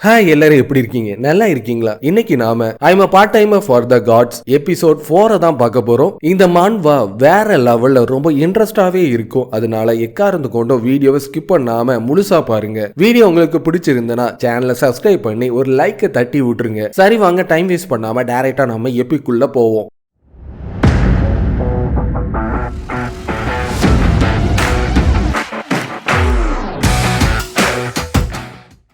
Hi, எல்லாரும் எப்படி இருக்கீங்க? நல்லா இருக்கீங்களா? இன்னைக்கு நாம I'm part timer for the gods episode 4 தான் பார்க்க போறோம். இந்த மான்வா வேற லெவல்ல ரொம்ப இன்ட்ரெஸ்டாவே இருக்கும். அதனால எக்காரந்து கொண்டோ வீடியோவை ஸ்கிப் பண்ணாம முழுசா பாருங்க. வீடியோ உங்களுக்கு பிடிச்சிருந்தனா சேனலை சப்ஸ்கிரைப் பண்ணி ஒரு லைக் தட்டி விட்டுருங்க. சரி வாங்க, டைம் வேஸ்ட் பண்ணாம டைரக்டா நம்ம எபிக்குள்ள போவோம்.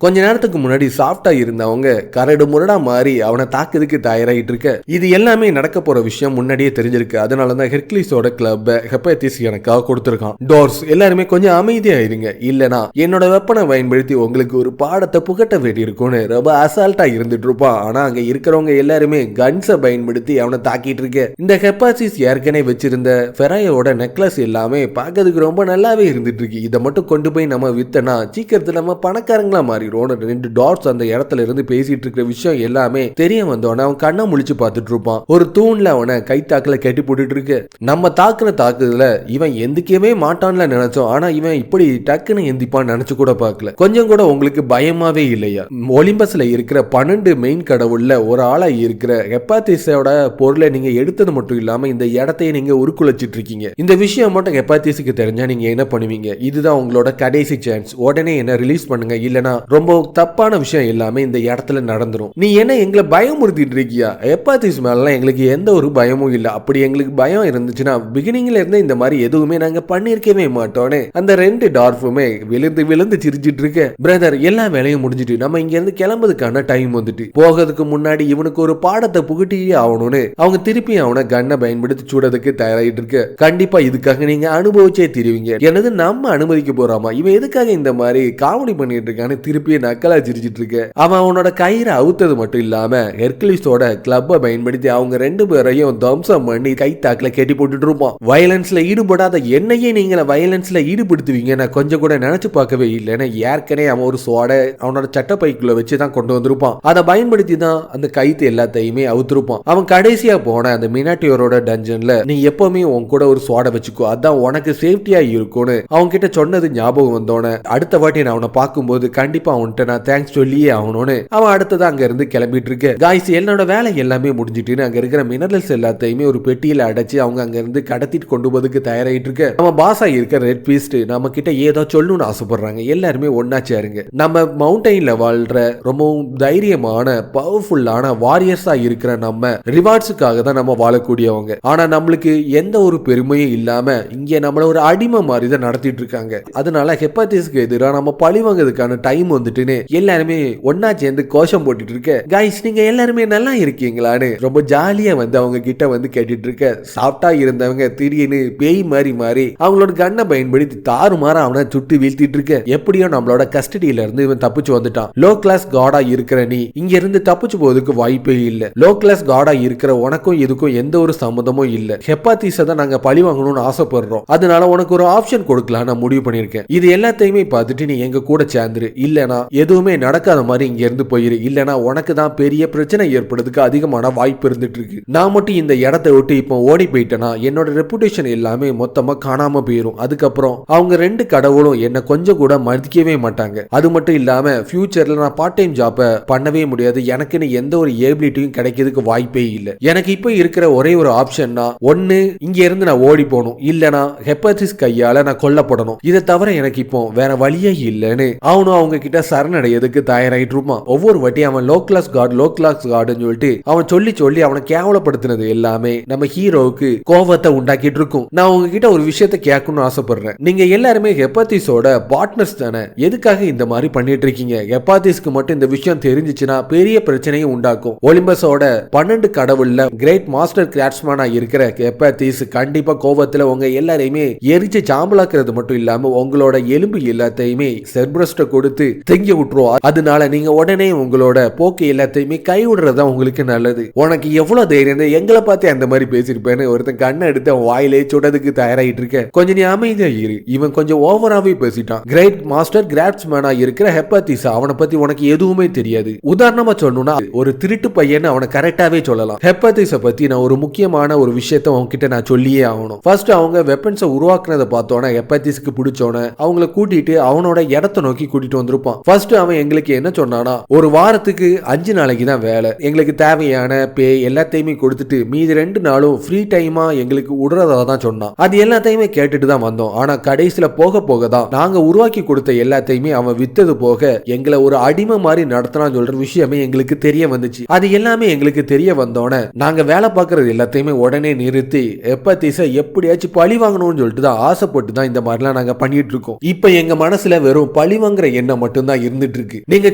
கொஞ்ச நேரத்துக்கு முன்னாடி சாஃப்டா இருந்தவங்க கரடு முரடா மாறி அவனை தாக்குறதுக்கு தயாராகிட்டு இருக்க. இது எல்லாமே நடக்க போற விஷயம் முன்னாடியே தெரிஞ்சிருக்கு. அதனாலதான் ஹெர்குலிஸோட கிளப் ஹெப்பாத்திஸ் எனக்காக கொடுத்துருக்கான். டோர்ஸ் எல்லாருமே கொஞ்சம் அமைதியா இருங்க, இல்லனா என்னோட வெப்பனை பயன்படுத்தி உங்களுக்கு ஒரு பாடத்தை புகட்ட வேண்டி இருக்கும்னு ரொம்ப அசால்ட்டா இருந்துட்டு இருப்பான். ஆனா அங்க இருக்கிறவங்க எல்லாருமே கன்ஸை பயன்படுத்தி அவனை தாக்கிட்டு இருக்க. இந்த ஹெப்பாத்திஸ் ஏற்கனவே வச்சிருந்த ஃபெராயோட நெக்லஸ் எல்லாமே பார்க்கறதுக்கு ரொம்ப நல்லாவே இருந்துட்டு இருக்கு. இதை மட்டும் கொண்டு போய் நம்ம வித்தனா சீக்கிரத்துல நம்ம பணக்காரங்களா மாறி ரெண்டு டாட்ஸ் அந்த இடத்துல இருந்து பேசிட்டு இருக்கிற விஷயம் எல்லாமே தெரிய வந்தோன்னா அவன் கண்ணை முழிச்சு பார்த்துட்டு இருப்பான். ஒரு தூண்ல அவனை கைத்தாக்குல கட்டி போட்டுட்டு இருக்கு. நம்ம தாக்குன தாக்குதுல இவன் எந்திக்கவே மாட்டான்ல நினைச்சோம். ஆனா இவன் இப்படி டக்குன்னு எந்திப்பான்னு நினைச்சு கூட பார்க்கல. கொஞ்சம் கூட உங்களுக்கு பயமாவே இல்லையா? ஒலிம்பஸ்ல இருக்கிற 12 மெயின் கடவுள்ல ஒரு ஆளா இருக்கிற ஹெப்பாத்திஸோட பொருளை நீங்க எடுத்தது மட்டும் இல்லாம இந்த இடத்தையே நீங்க உருக்குலைச்சிட்டு இருக்கீங்க. இந்த விஷயம் மட்டும் ஹெப்பாத்திஸுக்கு தெரிஞ்சா நீங்க என்ன பண்ணுவீங்க? இதுதான் உங்களோட கடைசி சான்ஸ். உடனே என்ன ரிலீஸ் பண்ணுங்க, இல்லனா ரொம்ப தப்பான விஷயம் எல்லாமே இந்த இடத்துல நடந்துரும். நீ என்ன எங்களை பயமுறுத்திட்டு இருக்கியா? ஹெப்பாத்திஸ் மேலாம் எங்களுக்கு எந்த ஒரு பயமும் இல்ல. அப்படி எங்களுக்கு பயம் இருந்துச்சுன்னா பிகினிங்ல இருந்து இந்த மாதிரி எதுவுமே நாங்க பண்ணிருக்கவே மாட்டோன்னு அந்த 2 டார்ஃபுமே விழுந்து விழுந்து சிரிச்சிட்டு இருக்க. பிரதர், எல்லா வேலையும் முடிஞ்சிட்டு நம்ம இங்க இருந்து கிளம்புறதுக்கான டைம் வந்துட்டு, போகிறதுக்கு முன்னாடி இவனுக்கு ஒரு பாடத்தை புகட்டியே ஆகணும்னு அவங்க திருப்பி அவனை கண்ணை பயன்படுத்தி சூடதுக்கு தயாராகிட்டு இருக்க. கண்டிப்பா இதுக்காக நீங்க அனுபவிச்சே தெரிவிங்க. எனது நம்ம அனுமதிக்க போறாமா? இவன் எதுக்காக இந்த மாதிரி காமெடி பண்ணிட்டு இருக்கான்னு திருப்பி நக்கலா சிரிச்சிட்டு இருக்க. அவன் அவனோட கயிறை அவுத்தது மட்டும் இல்லாம ஹெர்குலிஸோட கிளப்பை பயன்படுத்தி அவங்க 2 பேரையும் தம்சம் பண்ணி கைத்தாக்குல கட்டி போட்டுட்டு இருப்பான். வயலன்ஸ்ல ஈடுபடாத என்னையே நீங்க வயலன்ஸ்ல ஈடுபடுத்துவீங்க நான் கொஞ்சம் கூட நினைச்சு பார்க்கவே இல்லைன்னு ஏற்கனவே அவன் ஒரு சோட அவனோட சட்டப்பைக்குள்ள வச்சுதான் கொண்டு வந்திருப்பான். அதை பயன்படுத்தி தான் அந்த கைத்து எல்லாத்தையுமே அவுத்திருப்பான். அவன் கடைசியா போன அந்த மினாட்டியோரோட டஞ்சன்ல நீ எப்பவுமே உன் கூட ஒரு சோட வச்சுக்கோ, அதான் உனக்கு சேஃப்டியா இருக்கும்னு அவங்க கிட்ட சொன்னது ஞாபகம் வந்தோன அடுத்த வாட்டி நான் அவனை பார்க்கும்போது கண்டிப்பா அவன்கிட்ட நான் தேங்க்ஸ் சொல்லியே ஆகணும்னு அவன் அடுத்தது அங்க இருந்து கிளம்பிட்டு இருக்கு. காய்ஸ், என்னோட வேலை எல்லாமே முடிஞ்சிட்டு அங்க இருக்கிற மினரல்ஸ் எல்லாத்தையுமே ஒரு பெட்டியில அடைச்சு அவங்க அங்க இருந்து கடத்திட்டு கொண்டு போறதுக்கு தயாராகிட்டு இருக்கு. நம்ம பாஸா இருக்க ரெட் பீஸ்ட் நம்ம கிட்ட ஏதோ சொல்லணும்னு ஆசைப்படுறாங்க. எல்லாருமே ஒன்னா சேருங்க. நம்ம மவுண்டன்ல வாழ்ற ரொம்பவும் தைரியமான பவர்ஃபுல்லான வாரியர்ஸா இருக்கிற நம்ம ரிவார்ட்ஸுக்காக தான் நம்ம வாழக்கூடியவங்க. ஆனா நம்மளுக்கு எந்த ஒரு பெருமையும் இல்லாம இங்க நம்மள ஒரு அடிமை மாதிரி தான் நடத்திட்டு இருக்காங்க. அதனால ஹெப்பாத்திஸ்க்கு எதிராக நம்ம பழி வாங்கிறதுக்கான டைம் வந்துட்டுன்னு எல்லாருமே ஒன்னா சேர்ந்து கோஷம் போட்டுட்டு இருக்க. கைஸ், நீங்க எல்லாருமே நல்லா இருக்கீங்களான்னு ரொம்ப ஜாலியா வந்து அவங்க கிட்ட வந்து கேட்டுட்டு இருக்க. சாஃப்டா இருந்தவங்க திடீர்னு பேய் மாதிரி மாறி அவங்களோட கண்ணை பயன்படுத்தி தாறுமாற அவனை சுட்டு வீழ்த்திட்டு இருக்க. எப்படியோ நம்மளோட கஸ்டடியில இருந்து இவன் தப்பிச்சு வந்துட்டான். லோ கிளாஸ் காடா இருக்கிற நீ இங்க இருந்து தப்பிச்சு போறதுக்கு வாய்ப்பே இல்ல. லோ கிளாஸ் காடா இருக்கிற உனக்கும் இதுக்கும் எந்த ஒரு சம்மந்தமும் இல்ல. ஹெப்பாத்திஸை தான் நாங்க பழி வாங்கணும்னு ஆசைப்படுறோம். அதனால உனக்கு ஒரு ஆப்ஷன் கொடுக்கலாம் நான் முடிவு பண்ணிருக்கேன். இது எல்லாத்தையுமே பார்த்துட்டு நீ எங்க கூட சேர்ந்துரு, இல்லனா எதுவுமே நடக்காத மாதிரி இங்க இருந்து போயிரு, இல்லனா உனக்கு தான் பெரிய பிரச்சனை ஏற்படுறதுக்கு அதிகமான வாய்ப்பு இருந்துட்டு இருக்கு. நான் மட்டும் இந்த இடத்தை விட்டு இப்போ ஓடி போயிட்டேனா என்னோட ரெப்புடேஷன் எல்லாமே மொத்தமா காணாம போயிரும். அதுக்கப்புறம் அவங்க 2 கடவுளும் என்ன கொஞ்சம் கூட மதிக்கவே மாட்டாங்க. அது மட்டும் இல்லாம ஃபியூச்சர்ல நான் பார்ட் டைம் ஜாப்பை பண்ணவே முடியாது. எனக்குன்னு எந்த ஒரு ஏபிலிட்டியும் கிடைக்கிறதுக்கு வாய்ப்பே இல்லை. எனக்கு இப்போ இருக்கிற ஒரே ஒரு ஆப்ஷன்னா ஒன்னு இங்க இருந்து நான் ஓடி போகணும், இல்லனா ஹெப்பாத்திஸ் கையால நான் கொல்லப்படணும். இதை தவிர எனக்கு இப்போ வேற வழியே இல்லைன்னு அவனும் அவங்க கிட்ட சரணடையதுக்கு தயாராகிட்டு இருப்பான். ஒவ்வொரு வாட்டி அவன் லோ கிளாஸ் கார்டுன்னு சொல்லிட்டு அவன் சொல்லி அவனை கேவலப்படுத்தினது எல்லாமே நம்ம ஹீரோவுக்கு கோபத்தை உண்டாக்கிட்டு இருக்கும். நான் உங்ககிட்ட ஒரு விஷயத்தை கேட்கணும்னு ஆசைப்படுறேன். நீங்க எல்லாருமே ஹெப்பாத்திஸோட பார்ட்னர்ஸ் தானே? எதுக்காக இந்த மாதிரி பண்ணிட்டு இருக்கீங்க? ஹெப்பாத்திஸ்க்கு மட்டும் இந்த விஷயம் தெரிஞ்சிச்சுன்னா பெரிய பிரச்சனையும் உண்டாக்கும். ஒலிம்பஸோட 12 கடவுள்ல கிரேட் மாஸ்டர் கிராஃப்ட்ஸ்மேனா இருக்கிற ஹெப்பாத்திஸ் கண்டிப்பா கோபத்துல உங்க எல்லாரையுமே எரிச்சு சாம்பலாக்குறது மட்டும் இல்லாம உங்களோட எலும்பு எல்லாத்தையுமே செர்பிரஸ்ட கொடுத்து திங்கி விட்டுருவோம். அதனால நீங்க உடனே உங்களோட போக்கு எல்லாத்தையுமே கைவிடுறதா உங்களுக்கு நல்லது. உனக்கு எவ்வளவு தைரியம் எங்களை பார்த்து அந்த மாதிரி பேசிருப்பேன்னு ஒருத்தன் கண்ணை எடுத்து அவன் வாயிலே சுடதுக்கு தயாராகிட்டு இருக்க. கொஞ்சம் நீ அமைதியா இரு. இவன் கொஞ்சம் ஓவராவே பேசிட்டான். கிரேட் மாஸ்டர் கிராஃப்ட்ஸ்மேனா இருக்கிற ஹெப்பாத்திஸ் அவனை பத்தி உனக்கு எதுவுமே தெரியாது. உதாரணமா சொல்லணும்னா ஒரு திருட்டு பையன் அவனை கரெக்டாவே சொல்லலாம். ஹெப்பாத்திஸ பத்தி நான் ஒரு முக்கியமான ஒரு விஷயத்த உன்கிட்ட நான் சொல்லியே ஆகணும். ஃபர்ஸ்ட் அவங்க வெப்பன்ஸை உருவாக்குனதை பார்த்தோன்னா ஹெப்பாத்திஸ்க்கு பிடிச்சோன்னு அவங்கள கூட்டிட்டு அவனோட இடத்தை நோக்கி கூட்டிட்டு வந்திருப்பான். ஃபர்ஸ்ட் அவன் எங்களுக்கு என்ன சொன்னானா, ஒரு வாரத்துக்கு 5 நாளைக்கு தான் வேலை, எங்களுக்கு தேவையான பே எல்லாத்தையுமே கொடுத்துட்டு மீதி 2 நாளும் ஃப்ரீ டைமா எங்களுக்கு விடுறதா தான் சொன்னான். அது எல்லாத்தையுமே கேட்டுட்டு தான் வந்தோம். ஆனா கடைசியில போக போக தான் நாங்க உருவாக்கி கொடுத்த எல்லாத்தையுமே அவன் வித்தது போக எங்களை ஒரு அடிமை மாதிரி நடத்தினான்னு சொல்ற விஷயமே எங்களுக்கு தெரிய வந்துச்சு. அது எல்லாமே எங்களுக்கு தெரிய வந்தோடனே நாங்க வேலை பார்க்கறது எல்லாத்தையுமே உடனே நிறுத்தி ஹெப்பாத்திஸை எப்படியாச்சும் பழி வாங்கணும்னு சொல்லிட்டு தான் ஆசைப்பட்டு தான் இந்த மாதிரிலாம் நாங்க பண்ணிட்டு இருக்கோம். இப்ப எங்க மனசுல வெறும் பழி வாங்குற எண்ணம் மட்டும்தான் இருந்துட்டு இருக்கு. நீங்க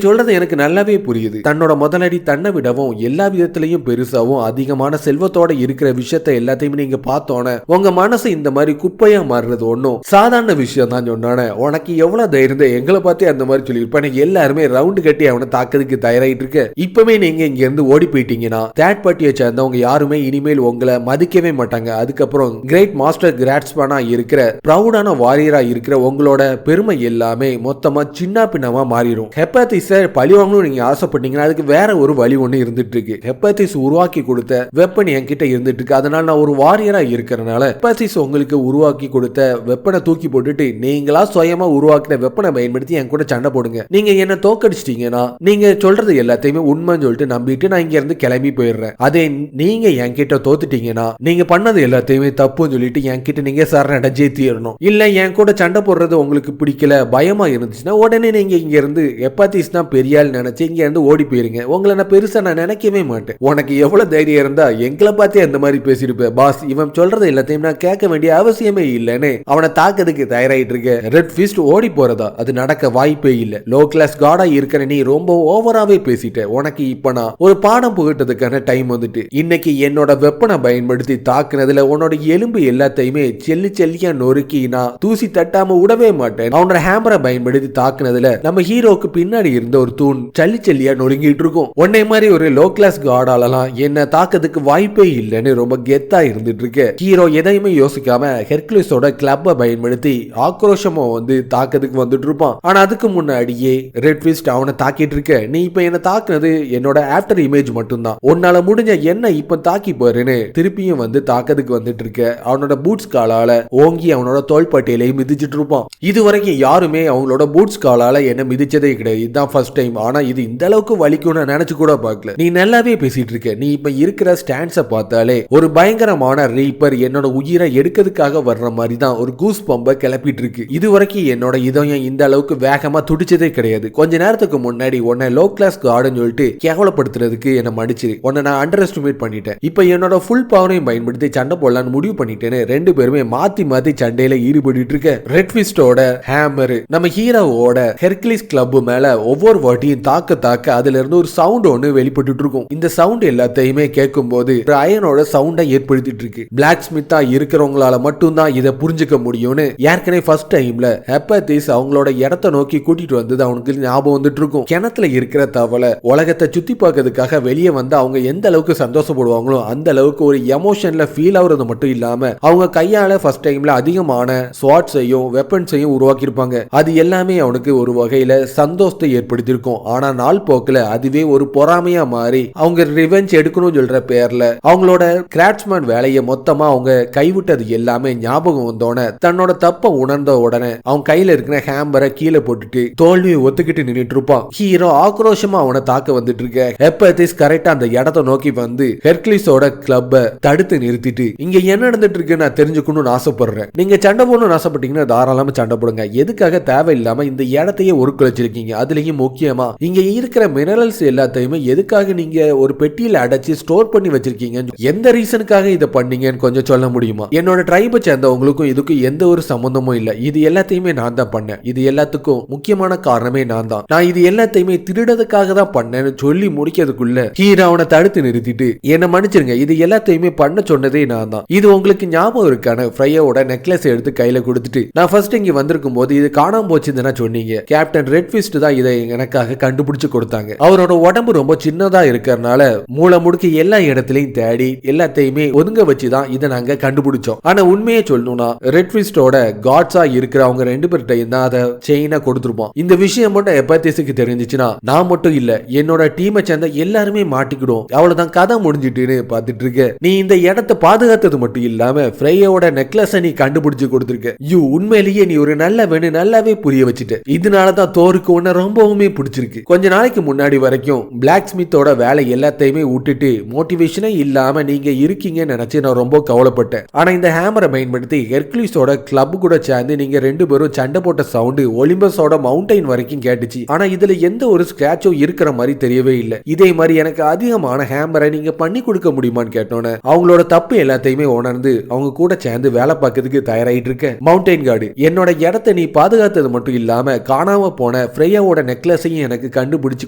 சொல்றது எனக்கு நல்லாவே புரியுது. தன்னோட முதலாளி தன்னை விடவும் எல்லா விதத்திலையும் பெருசாவும் அதிகமான செல்வத்தோட இருக்கிற விஷயத்தை எல்லாத்தையுமே நீங்க பார்த்தோன்னே உங்க மனசு இந்த மாதிரி குப்பையா மாறுறது ஒன்னும் சாதாரண விஷயம் தான் சொன்னானே. உனக்கு எவ்வளவு தைரியம் எங்களை பார்த்து அந்த மாதிரி சொல்லியிருப்பேன். எல்லாருமே ரவுண்டு கட்டி அவனை தாக்குறதுக்கு தயாராயிட்டு இருக்க. இப்பவே நீங்க இங்க இருந்து ஓடி போயிட்டீங்கன்னா தேர்ட் பார்ட்டியை சேர்ந்தவங்க யாருமே இனிமேல் உங்களை மதிக்கவே மாட்டாங்க. அதுக்கப்புறம் கிரேட் மாஸ்டர் கிராட்ஸ்மேனா இருக்கிற ப்ரௌடான வாரியரா இருக்கிற உங்களோட பெருமை எல்லாமே மொத்தமா சின்ன பின்னமா மாறிடும். ஹெப்பாத்திஸை பழி வாங்கணும்னு நீங்க ஆசைப்பட்டீங்கன்னா அதுக்கு வேற ஒரு வழி ஒண்ணு இருந்துட்டு இருக்கு. ஹெப்பாத்திஸ் உருவாக்கி கொடுத்த வெப்பன் என்கிட்ட இருந்துட்டு இருக்கு. அதனால நான் ஒரு வாரியரா இருக்கிறனால ஹெப்பாத்திஸ் உங்களுக்கு உருவாக்கி கொடுத்த வெப்பனை தூக்கி போட்டுட்டு நீங்களா சுயமா உருவாக்கின வெப்பனை பயன்படுத்தி என் கூட சண்டை போடுங்க. நீங்க என்ன தோக்கடிச்சிட்டீங்கன்னா நீங்க சொல்றது எல்லாத்தையுமே உண்மைன்னு சொல்லிட்டு நம்பிட்டு நான் இங்க இருந்து கிளம்பி போயிடுறேன். அதே நீங்க என்கிட்ட தோத்துட்டீங்கன்னா நீங்க பண்ணது எல்லாத்தையுமே தப்புன்னு சொல்லிட்டு என்கிட்ட நீங்க சரணடைஞ்சே தீரணும். இல்ல என் கூட சண்டை போடுறது உங்களுக்கு பிடிக்கல பயமா இருந்துச்சுன்னா உடனே நீங்க இங்க இருந்து ஹெப்பாத்திஸ் தான் பெரிய ஆள் நினைச்சு இங்க இருந்து ஓடி போயிருங்க. உங்களை நான் பெருசா நான் நினைக்கவே மாட்டேன். உனக்கு எவ்வளவு தைரியம் இருந்தா எங்களை பார்த்தே அந்த மாதிரி பேசிருப்பேன். பாஸ் இவன் சொல்றது எல்லாத்தையும் நான் கேட்க வேண்டிய அவசியமே இல்லைன்னு அவனை தாக்கிறதுக்கு தயாராயிட்டு இருக்க. ரெட் ஃபிஸ்ட் ஓடி போறதா அது நடக்க வாய்ப்பே இல்ல. லோ கிளாஸ் காடா இருக்கிற நீ ரொம்ப ஓவராவே பேசிட்ட. உனக்கு இப்ப நான் ஒரு பாடம் புகட்டதுக்கான டைம் வந்துட்டு இன்னைக்கு என்னோட வெப்பனை பயன்படுத்தி தாக்குனதுல உன்னோட எலும்பு எல்லாத்தையுமே செல்லி செல்லியா நொறுக்கி நான் தூசி தட்டாம விடவே மாட்டேன். அவனோட ஹேமரை பயன்படுத்தி தாக்குனதுல நம்ம ஹீரோக்கு பின்னாடி இருந்த ஒரு தூண் சல்லி செல்லியா நொறுங்கிட்டு இருக்கும். உன்னை மாதிரி ஒரு லோ கிளாஸ் காடாலலாம் என்ன தாக்கிறதுக்கு வாய்ப்பே இல்லைன்னு ரொம்ப கெத்தா இருந்துட்டு இருக்கு. ஹீரோ எதையுமே யோசிக்காம ஹெர்குலிஸோட கிளப்பை பயன்படுத்தி ஆக்ரோஷமா வந்து தாக்கிறதுக்கு வந்துட்டு இருப்பான். ஆனா அதுக்கு முன்னாடியே ரெட் ஃபிஸ்ட் அவனை தாக்கிட்டு இருக்க. நீ இப்ப என்ன தாக்குனது என்னோட ஆஃப்டர் இமேஜ் மட்டும்தான். உன்னால முடிஞ்ச என்ன இப்ப தாக்கி போறேன்னு திருப்பியும் வந்து தாக்கிறதுக்கு வந்துட்டு இருக்க. அவனோட பூட்ஸ் காலால ஓங்கி அவனோட தோள்பட்டையிலையும் மிதிச்சிட்டு இருப்பான். இது வரைக்கும் யாருமே அவங்களோட பூட்ஸ் காலால என்ன மிதிச்சதே கிடையாது. இதுதான் ஃபர்ஸ்ட் டைம். ஆனா இது இந்த அளவுக்கு வலிக்கும் நான் நினைச்சு கூட பார்க்கல. நீ நல்லாவே பேசிட்டு இருக்க. நீ இப்ப இருக்கிற ஸ்டாண்ட்ஸ பார்த்தாலே ஒரு பயங்கரமான ரீப்பர் என்னோட உயிரை எடுக்கிறதுக்காக வர்ற மாதிரி தான் ஒரு கூஸ் பம்பை கிளப்பிட்டு இருக்கு. இது வரைக்கும் என்னோட இதயம் இந்த அளவுக்கு வேகமா துடிச்சதே கிடையாது. கொஞ்ச நேரத்துக்கு முன்னாடி உன்னை லோ கிளாஸ் கார்டுன்னு சொல்லிட்டு கேவலப்படுத்துறதுக்கு என்ன மன்னிச்சிரு. உன்னை நான் அண்டர் எஸ்டிமேட் பண்ணிட்டேன். இப்ப என்னோட ஃபுல் பவரையும் பயன்படுத்தி சண்டை போடலான்னு முடிவு பண்ணிட்டேன்னு ரெண்டு பேருமே மாத்தி மாத்தி சண்டையில ஈடுபட்டு இருக்க. ரெட் ஃபிஸ்டோட ஹேமர் நம்ம ஹீரோவோட ஹெர்குலிஸ் கிளப் மேல ஒவ்வொரு வாட்டியும் தாக்க தாக்க அதுல இருந்து ஒரு சவுண்ட் ஒன்னு வெளிப்பட்டு இருக்கும். இந்த சவுண்ட் எல்லாத்தையுமே கேட்கும் போது அயனோட சவுண்டை ஏற்படுத்திட்டு இருக்கு. பிளாக் ஸ்மித்தா இருக்கிறவங்களால மட்டும்தான் இதை புரிஞ்சுக்க முடியும்னு ஏற்கனவே ஃபர்ஸ்ட் டைம்ல ஹெப்பாத்திஸ் அவங்களோட இடத்தை நோக்கி கூட்டிட்டு வந்தது அவனுக்கு ஞாபகம் வந்துட்டு இருக்கும். கிணத்துல இருக்கிற தவளை உலகத்தை சுத்தி பார்க்கறதுக்காக வெளியே வந்து அவங்க எந்த அளவுக்கு சந்தோஷப்படுவாங்களோ அந்த அளவுக்கு ஒரு எமோஷன்ல ஃபீல் ஆகுறது மட்டும் இல்லாம அவங்க கையால ஃபர்ஸ்ட் டைம்ல அதிகமான ஸ்வாட்ஸையும் வெப்பன்ஸையும் உருவாக்கி இருப்பாங்க. அது எல்லாமே அவனுக்கு ஒரு வகையில சந்தோஷத்தை ஏற்படுத்தியிருக்கும். ஆனா நாள் போக்குல அதுவே ஒரு பொறாமையா மாறி அவங்க ரிவெஞ்ச் எடுக்கணும்னு சொல்ற பேர்ல அவங்களோட கிராட்ஸ்மேன் வேலையை மொத்தமா அவங்க கைவிட்டது எல்லாமே ஞாபகம் வந்தோடனே தன்னோட தப்ப உணர்ந்த உடனே அவன் கையில இருக்கிற ஹேம்பரை கீழே போட்டுட்டு தோல்வியை ஒத்துக்கிட்டு நின்னுட்டு இருப்பான். ஹீரோ ஆக்ரோஷமா அவனை தாக்க வந்துட்டு இருக்க. ஹெப்பாத்திஸ் கரெக்டா அந்த இடத்தை நோக்கி வந்து ஹெர்குலிஸோட கிளப்பை தடுத்து நிறுத்திட்டு இங்க என்ன நடந்துட்டு இருக்கு நான் தெரிஞ்சுக்கணும்னு ஆசைப்படுறேன். நீங்க சண்டை போடணும்னு ஆசைப்பட்டீங்கன்னா தாராளமா சண்டை போடுங்க. எதுக்காக தேவையில்லாம இந்த இடத்தையே உருக்குலைச்சிருக்கீங்க. அதுலயும் முக்கியமா இங்க இருக்கிற மினரல்ஸ் எல்லாத்தையுமே எதுக்காக நீங்க ஒரு பெட்டியில அடைச்சு ஸ்டோர் பண்ணி வச்சிருக்கீங்க? எந்த ரீசனுக்காக இதை பண்ணீங்கன்னு கொஞ்சம் சொல்ல முடியுமா? என்னோட ட்ரைபை சேர்ந்தவங்களுக்கும் இதுக்கும் எந்த ஒரு சம்பந்தமும் இல்ல. இது எல்லாத்தையுமே நான் தான் பண்ணேன். இது எல்லாத்துக்கும் முக்கியமான காரணமே நான் தான். நான் இது எல்லாத்தையுமே திருடதுக்காக தான் பண்ணேன்னு சொல்லி முடிக்கிறதுக்குள்ள ஹீரோ அவனை தடுத்து நிறுத்திட்டு என்ன மன்னிச்சிருங்க, இது எல்லாத்தையுமே பண்ண சொன்னதே நான் தான். இது உங்களுக்கு ஞாபகம் இருக்கான ஃப்ரையோட நெக்லஸ் எடுத்து கையில கொடுத்துட்டு நான் ஃபர்ஸ்ட் இங்க வந்திருக்கும் போது இது காணாம போச்சுன்னு சொன்னீங்க. கேப்டன் ரெட் ஃபிஸ்ட் தான் இதை எனக்காக கண்டுபிடிச்சு கொடுத்தாங்க. அவரோட உடம்பு ரொம்ப சின்னதா இருக்கிறதுனால மூளை முடுக்க எல்லா இடத்துலயும் தேடி எல்லாத்தையுமே ஒதுங்க வச்சுதான் இதை நாங்க கண்டுபிடிச்சோம். ஆனா உண்மையே சொல்லணும்னா ரெட் ஃபிஸ்டோட காட்ஸா இருக்கிற அவங்க ரெண்டு பேர்கிட்டையும் தான் அதை செயினா கொடுத்துருப்போம். இந்த விஷயம் மட்டும் ஹெப்பாத்திஸுக்கு தெரிஞ்சிச்சுன்னா நான் மட்டும் இல்ல என்னோட டீமை சேர்ந்த எல்லாருமே மாட்டிக்கிடும். அவ்வளவுதான் கதை முடிஞ்சிட்டுன்னு பார்த்துட்டு இருக்க. நீ இந்த இடத்தை பாதுகாத்தது மட்டும் இல்லாம ஃப்ரையோட நெக்லஸை நீ கண்டுபிடிச்சு கொடுத்துருக்க. யூ உண்மையிலேயே நீ ஒரு நல்ல வேணு நல்லாவே புரிய வச்சுட்ட. இதனாலதான் தோருக்கு உன்னை ரொம்பவுமே பிடிச்சிருக்கு. கொஞ்ச நாளைக்கு முன்னாடி வரைக்கும் பிளாக் ஸ்மித்தோட வேலை எல்லாத்தையுமே விட்டுட்டு மோட்டிவேஷனே இல்லாம நீங்க இருக்கீங்கன்னு நினைச்சு நான் ரொம்ப கவலைப்பட்டேன். ஆனா இந்த ஹேமரை பயன்படுத்தி ஹெர்குலிஸோட கிளப் கூட சேர்ந்து நீங்க ரெண்டு பேரும் சண்டை போட்ட சவுண்டு ஒலிம்பஸோட மவுண்டைன் வரைக்கும் கேட்டுச்சு. ஆனா இதுல எந்த ஒரு ஸ்கிராச்சும் இருக்கிற மாதிரி தெரியவே இல்லை. இதே மாதிரி எனக்கு அதிகமான ஹேமரை நீங்க பண்ணி கொடுக்க முடியுமான்னு கேட்டோன்னே அவங்களோட தப்பு எல்லாத்தையுமே உணர்ந்து அவங்க கூட சேர்ந்து வேலை பார்க்கறதுக்கு தயாராயிட்டு இருக்க. மவுண்டைன் கார்டு, என்னோட இடத்தை நீ பாதுகாத்தது மட்டும் இல்லாம காணாம போன ஃப்ரேயாவோட நெக்லஸையும் எனக்கு கண்டுபிடிச்சு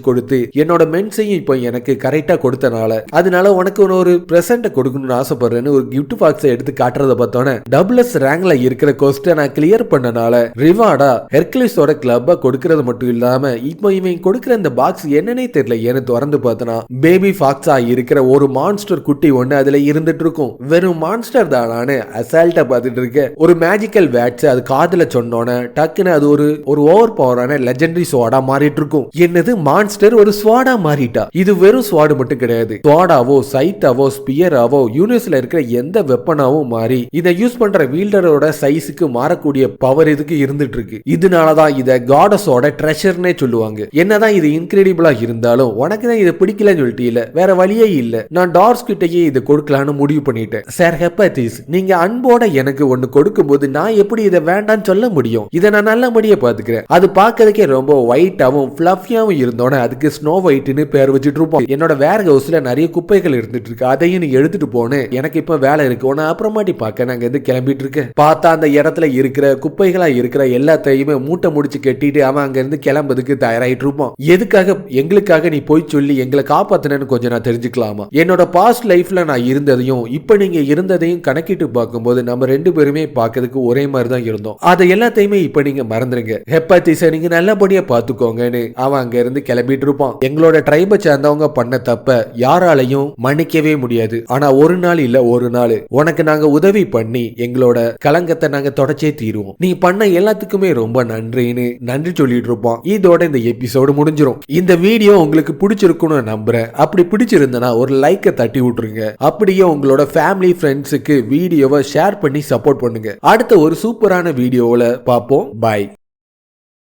கொடுத்து என்னோட மென்ஸையும் இப்போ எனக்கு கரெக்டா கொடுத்தனால அதனால உனக்கு ஒரு பிரசன்ட் கொடுக்கணும்னு ஆசைப்படுறேன்னு ஒரு கிஃப்ட் பாக்ஸை எடுத்து காட்டுறத பார்த்தோன்னே டபுள்எஸ் ரேங்க்ல இருக்கிற கொஸ்டை நான் கிளியர் பண்ணனால ரிவார்டா ஹெர்குலிஸோட கிளப்பை கொடுக்கறது மட்டும் இல்லாம இப்போ இவன் கொடுக்கிற இந்த பாக்ஸ் என்னன்னே தெரியல. ஏன்னு திறந்து பார்த்தனா பேபி ஃபாக்ஸா இருக்கிற ஒரு மான்ஸ்டர் குட்டி ஒண்ணு அதுல இருந்துட்டு இருக்கும். வெறும் மான்ஸ்டர் தானான்னு அசால்ட்டா பார்த்துட்டு இருக்க. ஒரு மேஜிக்கல் வேட்ஸ் அது காதுல சொன்னோன்னே டக்குன்னு அது ஒரு ஓவர் பவரான லெஜெண்டரி ஸ்வாடா மாறிட்டு இருக்கும். என்னது, மான்ஸ்டர் ஒரு ஸ்வாடா மாறிட்டா? இது வெறும் ஸ்வாடு மட்டும் கிடையாது. ஸ்வாடாவோ சைட்டாவோ ஸ்பியராவோ யூனிவர்ஸ்ல இருக்கிற எந்த வெப்பனாவும் மாறி இதை யூஸ் பண்ற வீல்டரோட சைஸுக்கு மாறக்கூடிய பவர் இதுக்கு இருந்துட்டு இருக்கு. இதனாலதான் இத காடஸோட ட்ரெஷர்னே சொல்லுவாங்க. என்னதான் இது இன்கிரெடிபிளா இருந்தாலும் உனக்கு தான் இதை பிடிக்கலன்னு சொல்லிட்டு இல்ல, வேற வழியே இல்ல. நான் டார்ஸ் கிட்டயே இதை கொடுக்கலான்னு முடிவு பண்ணிட்டேன். சார் ஹெப்பாத்திஸ், நீங்க அன்போட எனக்கு ஒன்னு கொடுக்கும் போது நான் எப்படி இதை வேண்டான்னு சொல்ல முடியும்? இதை நான் நல்லபடியா பாத்துக்கிறேன். அது பார்க்கறதுக்கே ரொம்ப ஒயிட்டாவும் ஃபிளஃபியாவும் இருந்தோன்னே அதுக்கு ஸ்னோ ஒயிட்னு பேர் வச்சுட்டு இருப்போம். என்னோட வேர் ஹவுஸ்ல நிறைய குப்பைகள் இருந்துட்டு இருக்கு, அதையும் நீ எடுத்துட்டு போனேன். எனக்கு இப்ப வேலை இருக்கு, உன்னை அப்புறமாட்டி பார்க்க நாங்க இருந்து கிளம்பிட்டு இருக்கேன். பார்த்தா அந்த இடத்துல இருக்கிற குப்பைகளா இருக்கிற எல்லாத்தையுமே மூட்டை முடிச்சு கட்டிட்டு அவன் அங்க இருந்து கிளம்புறதுக்கு தயாராயிட்டு இருப்போம். எதுக்காக? எங்களுக்காக நீ போய் சொல்லி எங்களை காப்பாத்தினு கொஞ்சம் நான் தெரிஞ்சுக்கலாமா? என்னோட பாஸ்ட் லைஃப்ல நான் இருந்ததையும் இப்ப நீங்க இருந்ததையும் கணக்கிட்டு பார்க்கும்போது நம்ம ரெண்டு பேருமே பார்க்கறதுக்கு ஒரே மாதிரி தான் இருந்தோம். அதை எல்லாத்தையுமே இப்ப நீங்க மறந்துருங்க. ஹெப்பாத்திஸை நீங்க நல்லபடியா பாத்துக்கோங்கன்னு அவன் அங்க இருந்து கிளம்பிட்டு இருப்பான். எங்களோட ட்ரைபை சேர்ந்தவங்க பண்ண தப்ப யாராலையும் மன்னிக்கவே முடியாது. ஆனா ஒரு நாள் இல்ல ஒரு நாள் உனக்கு நாங்க உதவி பண்ணி எங்களோட கலங்கத்தை நாங்க தொடச்சே தீருவோம். நீ பண்ண எல்லாத்துக்குமே ரொம்ப நன்றின்னு நன்றி சொல்லிட்டு இருப்போம். இதோட இந்த எபிசோடு முடிஞ்சிரும். இந்த வீடியோ உங்களுக்கு பிடிச்சிருக்குன்னு நம்புறேன். அப்படி பிடிச்சிருந்தனா ஒரு லைக்கை தட்டி விட்டுருங்க. அப்படியே உங்களோட ஃபேமிலி ஃப்ரெண்ட்ஸுக்கு வீடியோவை ஷேர் பண்ணி சப்போர்ட் பண்ணுங்க. அடுத்த ஒரு சூப்பரான வீடியோவில் பார்ப்போம். பாய்.